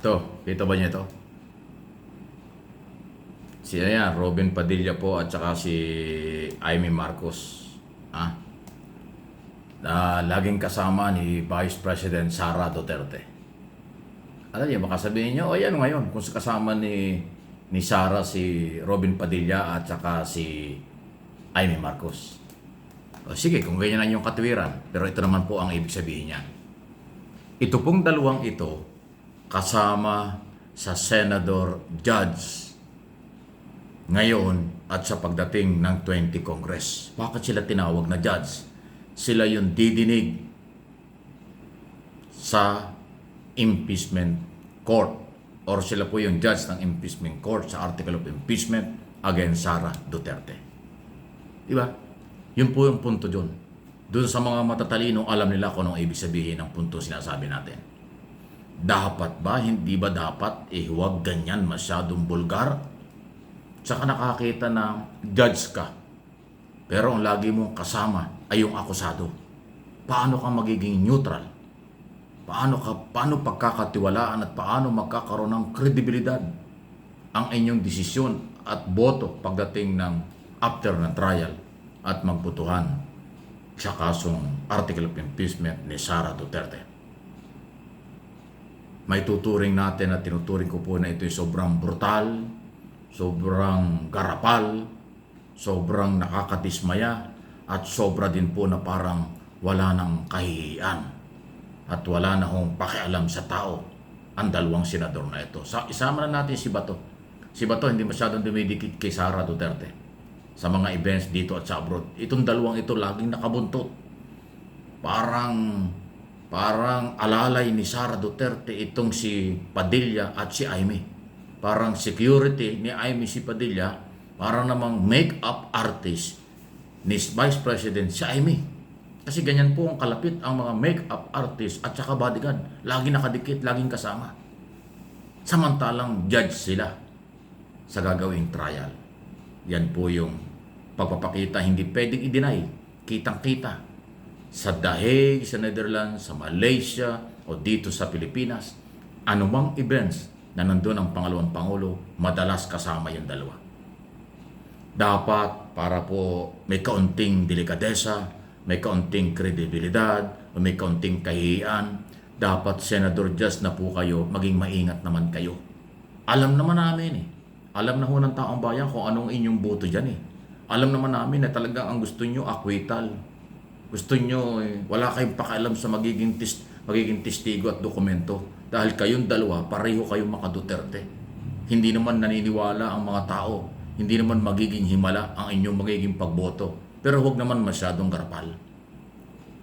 Ito, kita ba niyo ito? Si ayan, Robin Padilla po at saka si Amy Marcos. Ah, na laging kasama ni Vice President Sara Duterte. Alam niyo, baka sabihin niyo, o yan ngayon, kung kasama ni Sara si Robin Padilla at saka si Amy Marcos. O sige, kung ganyan lang yung katwiran, pero ito naman po ang ibig sabihin niya. Ito pong dalawang ito, kasama sa Senador Judge ngayon at sa pagdating ng 20 Congress. Bakit sila tinawag na judge? Sila yung didinig sa impeachment court or sila po yung judge ng impeachment court sa article of impeachment against Sara Duterte. Diba? Yun po yung punto dun. Doon sa mga matatalino, alam nila kung anong ibig sabihin ng punto sinasabi natin. Dapat ba, hindi ba dapat, huwag ganyan masyadong bulgar? Tsaka nakakita na judge ka, pero ang lagi mong kasama ay yung akusado. Paano ka magiging neutral? Paano pagkakatiwalaan at paano magkakaroon ng kredibilidad ang inyong desisyon at boto pagdating ng after ng trial at magbutuhan sa kasong article of impeachment ni Sara Duterte? May tuturing natin at tinuturing ko po na ito ay sobrang brutal, sobrang garapal, sobrang nakakadismaya, at sobra din po na parang wala nang kahihiyan at wala na hong pakialam sa tao ang dalawang senador na ito. Isama na natin si Bato. Si Bato hindi masyadong dumidikit kay Sara Duterte sa mga events dito at sa abroad. Itong dalawang ito laging nakabuntot. Parang alalay ni Sara Duterte itong si Padilla at si Amy. Parang security ni Amy si Padilla, parang namang make-up artist ni Vice President si Amy. Kasi ganyan po ang kalapit ang mga make-up artist at saka bodyguard. Lagi nakadikit, laging kasama. Samantalang judge sila sa gagawing trial. Yan po yung pagpapakita, hindi pwedeng i-deny. Kitang-kita sa The sa Netherlands, sa Malaysia, o dito sa Pilipinas, anumang events na nandun ang pangalawang Pangulo, madalas kasama yung dalawa. Dapat para po may kaunting delikadesa, may kaunting kredibilidad, o may kaunting kahihiyan, dapat Senador Judge na po kayo, maging maingat naman kayo. Alam naman namin Alam na ho ng taong bayan kung anong inyong boto dyan Alam naman namin na talagang ang gusto nyo, acquittal. Gusto nyo, wala kayong pakialam sa magiging testigo at dokumento. Dahil kayong dalawa, pareho kayong maka-Duterte. Hindi naman naniniwala ang mga tao. Hindi naman magiging himala ang inyong magiging pagboto. Pero huwag naman masyadong garapal.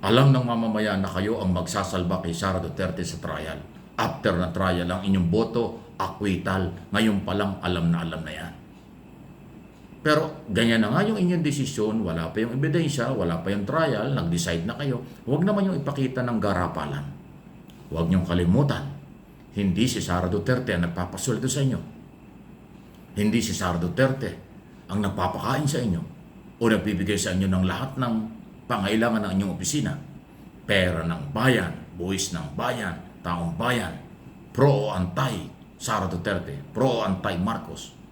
Alam ng mamamayan na kayo ang magsasalba kay Sara Duterte sa trial. After na trial, ang inyong boto, acquittal. Ngayon pa lang, alam na yan. Pero ganyan na nga yung inyong desisyon, wala pa yung ebidensya, wala pa yung trial, nag-decide na kayo. Huwag naman yung ipakita ng garapalan. Huwag niyong kalimutan, hindi si Sara Duterte ang nagpapasweldo sa inyo. Hindi si Sara Duterte ang nagpapakain sa inyo o nagbibigay sa inyo ng lahat ng pangailangan ng inyong opisina. Pera ng bayan, buwis ng bayan, taong bayan, pro o anti Sara Duterte, pro o anti Marcos.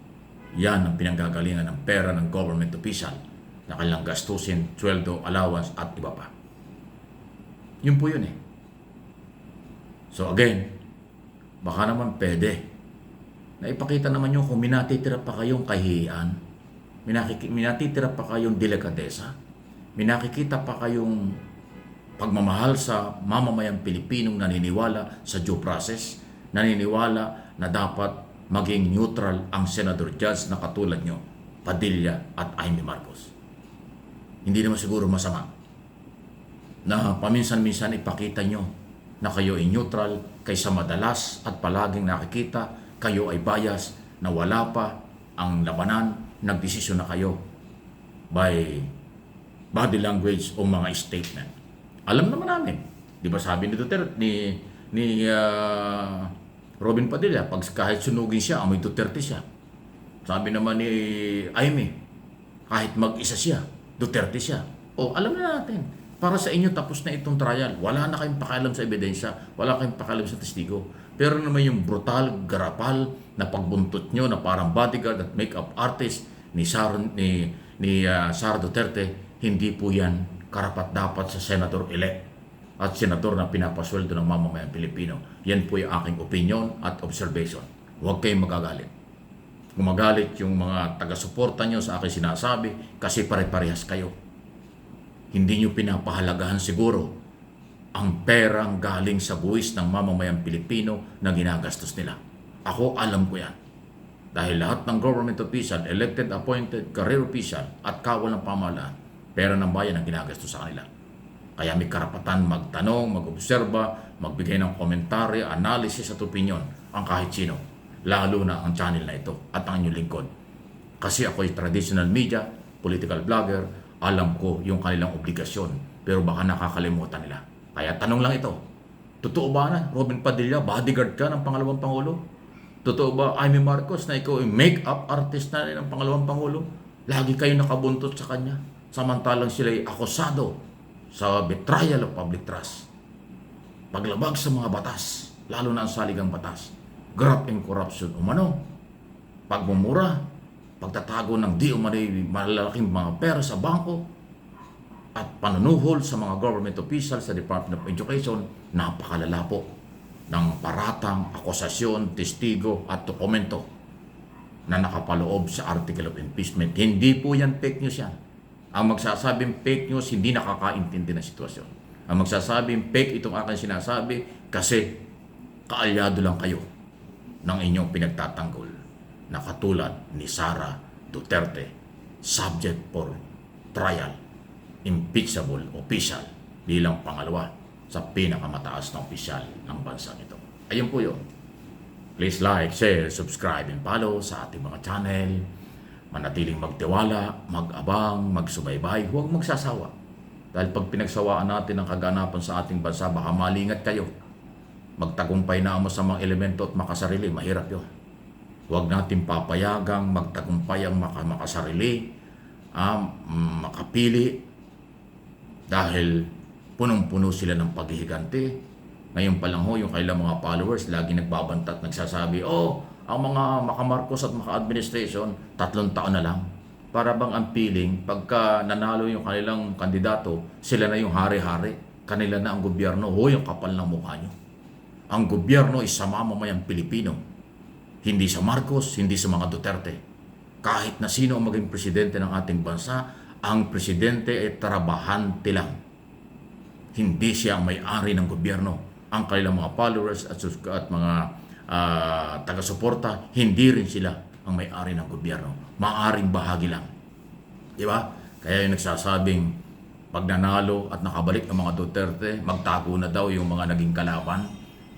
Yan ang pinanggagalingan ng pera ng government official na kanilang gastusin, sweldo, allowance at iba pa. Yun po yun So again, baka naman pwede na ipakita naman nyo kung minatitira pa kayong kahihiyan, minatitira pa kayong delikadesa, minakikita pa kayong pagmamahal sa mamamayang Pilipinong naniniwala sa due process, naniniwala na dapat maging neutral ang Senador Judge na katulad nyo, Padilla at Amy Marcos. Hindi naman siguro masama na paminsan-minsan ipakita nyo na kayo ay neutral kaysa madalas at palaging nakikita kayo ay bias na wala pa ang labanan, nagdesisyon na kayo by body language o mga statement. Alam naman namin, di ba sabi ni Duterte, ni Robin Padilla, pag kahit sunugin siya, amoy Duterte siya. Sabi naman ni Amy, kahit mag-isa siya, Duterte siya. Alam na natin. Para sa inyo, tapos na itong trial. Wala na kayong pakialam sa ebidensya. Wala kayong pakialam sa testigo. Pero naman yung brutal, garapal na pagbuntot nyo na parang bodyguard at makeup artist ni Sara Duterte, hindi po yan karapat-dapat sa senador-elect at senador na pinapasweldo ng mamamayang Pilipino. Yan po yung aking opinion at observation. Huwag kayong magagalit. Gumagalit yung mga taga-suporta nyo sa aking sinasabi kasi pare-parehas kayo. Hindi nyo pinapahalagahan siguro ang perang galing sa buwis ng mamamayang Pilipino na ginagastos nila. Ako alam ko yan. Dahil lahat ng government official, elected, appointed, career official at kawal ng pamahalaan, pera ng bayan ang ginagastos sa kanila. Kaya may karapatan magtanong, mag-obserba, magbigay ng komentaryo, analysis at opinion ang kahit sino. Lalo na ang channel na ito at ang inyong lingkod. Kasi ako ay traditional media, political vlogger, alam ko yung kanilang obligasyon, pero baka nakakalimutan nila. Kaya tanong lang ito, totoo ba na Robin Padilla, bodyguard ka ng pangalawang Pangulo? Totoo ba Amy Marcos na ikaw ay make-up artist na rin ng pangalawang Pangulo? Lagi kayo nakabuntot sa kanya, samantalang sila ay akusado sa betrayal of public trust. Paglabag sa mga batas, lalo na ang saligang batas, graft and corruption umano, pagmumura, pagtatago ng di umano'y malalaking mga pera sa bangko, at panunuhol sa mga government officials sa Department of Education, napakalala po ng paratang, akusasyon, testigo at dokumento na nakapaloob sa Article of Impeachment. Hindi po yan fake news yan. Ang magsasabing fake news, hindi nakakaintindi ng sitwasyon. Ang magsasabing fake itong aking sinasabi kasi kaalyado lang kayo ng inyong pinagtatanggol na katulad ni Sara Duterte, subject for trial, impeachable official bilang pangalawa sa pinakamataas na opisyal ng bansang ito. Ayun po yun. Please like, share, subscribe, and follow sa ating mga channel. Manatiling magtiwala, mag-abang, magsubaybay, huwag magsasawa. Dahil pag pinagsawaan natin ang kaganapan sa ating bansa, baka malingat kayo. Magtagumpay na ang masamang elemento at makasarili, mahirap yun. Huwag natin papayagang magtagumpay ang makasarili, makapili, dahil punong-puno sila ng paghihigante. Ngayon pa lang ho, yung kailang mga followers, lagi nagbabanta at nagsasabi, ang mga makamarkos at maka-administration, 3 taon na lang. Para bang ang feeling, pagka nanalo yung kanilang kandidato, sila na yung hari-hari, kanila na ang gobyerno. Yung kapal ng mukha nyo. Ang gobyerno ay sa mamamayang Pilipino. Hindi sa Marcos, hindi sa mga Duterte. Kahit na sino ang maging presidente ng ating bansa, ang presidente ay trabahante lang. Hindi siya ang may-ari ng gobyerno. Ang kanilang mga followers at mga taga-suporta, hindi rin sila ang may-ari ng gobyerno. Maaring bahagi lang. Di ba? Kaya yung nagsasabing pag nanalo at nakabalik ang mga Duterte, magtago na daw yung mga naging kalaban.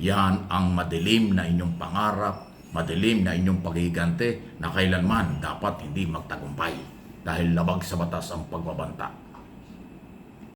Yan ang madilim na inyong pangarap, madilim na inyong paghihigante na kailanman dapat hindi magtagumpay dahil labag sa batas ang pagbabanta.